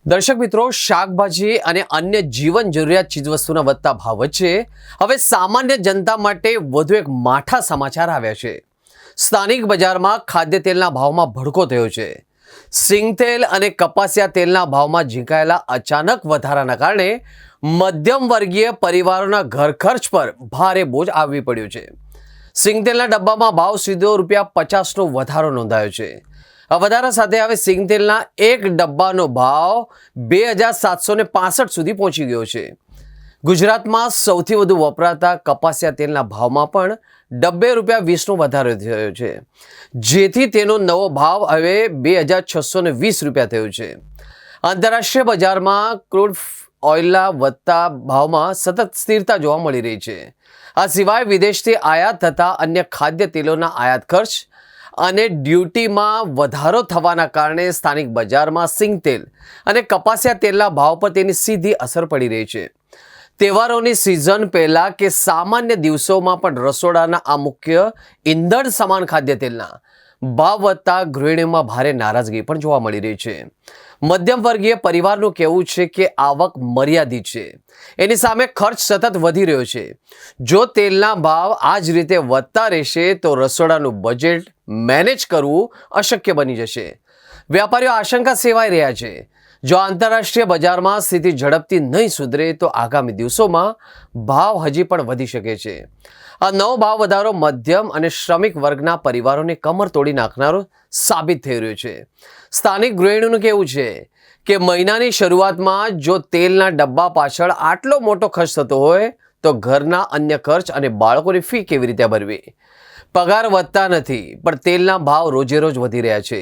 દર્શક મિત્રો, શાકભાજી અને અન્ય જીવન જરૂરિયાત ચીજવસ્તુના વધતા ભાવ વચ્ચે હવે સામાન્ય જનતા માટે વધુ એક માઠા સમાચાર આવ્યા છે। સ્થાનિક બજારમાં ખાદ્ય તેલના ભાવમાં ભડકો થયો છે। સિંગતેલ અને કપાસિયા તેલના ભાવમાં ઝીંકાયેલા અચાનક વધારાના કારણે મધ્યમ વર્ગીય પરિવારોના ઘર ખર્ચ પર ભારે બોજ આવી પડ્યો છે। સિંગતેલના ડબ્બામાં ભાવ સીધો ₹50નો વધારો નોંધાયો છે। આ વધારા સાથે હવે સિંગતેલના એક ડબ્બાનો ભાવ 2765 સુધી પહોંચી ગયો છે। ગુજરાતમાં સૌથી વધુ વપરાતા કપાસિયા તેલના ભાવમાં પણ ડબ્બે ₹20નો વધારો થયો છે, જેથી તેનો નવો ભાવ હવે ₹2620 થયો છે। આંતરરાષ્ટ્રીય બજારમાં ક્રૂડ ઓઇલના વધતા ભાવમાં સતત સ્થિરતા જોવા મળી રહી છે। આ સિવાય વિદેશથી આયાત થતા અન્ય ખાદ્ય તેલોના આયાત ખર્ચ અને ડ્યુટીમાં વધારો થવાના કારણે સ્થાનિક બજારમાં સિંગતેલ અને કપાસિયા તેલના ભાવ પર તેની સીધી અસર પડી રહી છે। તહેવારોની સિઝન પહેલા કે સામાન્ય દિવસોમાં પણ રસોડાના આ મુખ્ય ઈંધણ સમાન ખાદ્ય તેલના ભાવ વધતા ગૃહિણીઓમાં ભારે નારાજગી પણ જોવા મળી રહી છે। મધ્યમ વર્ગીય પરિવારનું કહેવું છે કે આવક મર્યાદિત છે, એની સામે ખર્ચ સતત વધી રહ્યો છે। જો તેલના ભાવ આ જ રીતે વધતા રહેશે તો રસોડાનું બજેટ મેનેજ કરવું અશક્ય બની જશે। વેપારીઓ આશંકા સેવાઈ રહ્યા છે, જો આંતરરાષ્ટ્રીય બજારમાં સ્થિતિ ઝડપથી નહીં સુધરે તો આગામી દિવસોમાં ભાવ હજી પણ વધી શકે છે। આ નવો ભાવ વધારો મધ્યમ અને શ્રમિક વર્ગના પરિવારોને કમર તોડી નાખનારો સાબિત થઈ રહ્યો છે। સ્થાનિક ગૃહિણીઓનું કહેવું છે કે મહિનાની શરૂઆતમાં જો તેલના ડબ્બા પાછળ આટલો મોટો ખર્ચ થતો હોય તો ઘરના અન્ય ખર્ચ અને બાળકોની ફી કેવી રીતે ભરવી? પગાર વધતા નથી, પણ તેલના ભાવ રોજે રોજ વધી રહ્યા છે।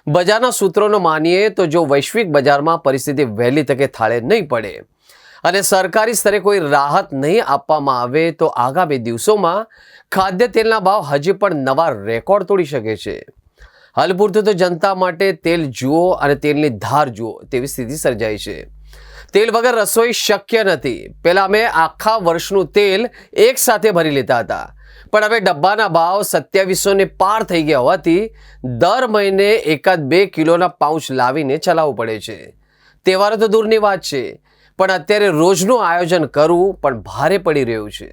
બજારના સૂત્રોનો માનીએ તો જો વૈશ્વિક બજારમાં પરિસ્થિતિ વહેલી તકે થાળે નહીં પડે અને સરકારી સ્તરે કોઈ રાહત નહીં આપવામાં આવે તો આગામી દિવસોમાં ખાદ્ય તેલના ભાવ હજી પણ નવા રેકોર્ડ તોડી શકે છે। હાલ પૂરતું તો જનતા માટે તેલ જુઓ અને તેલની ધાર જુઓ તેવી સ્થિતિ સર્જાઈ છે। તેલ વગર રસોઈ શક્ય નથી। પહેલાં અમે આખા વર્ષનું તેલ એક સાથે ભરી લેતા હતા, પણ હવે ડબ્બાના ભાવ 2700ને પાર થઈ ગયા હોવાથી દર મહિને 1-2 કિલોના પાઉચ લાવીને ચલાવવું પડે છે। તહેવારો તો દૂરની વાત છે, પણ અત્યારે રોજનું આયોજન કરવું પણ ભારે પડી રહ્યું છે।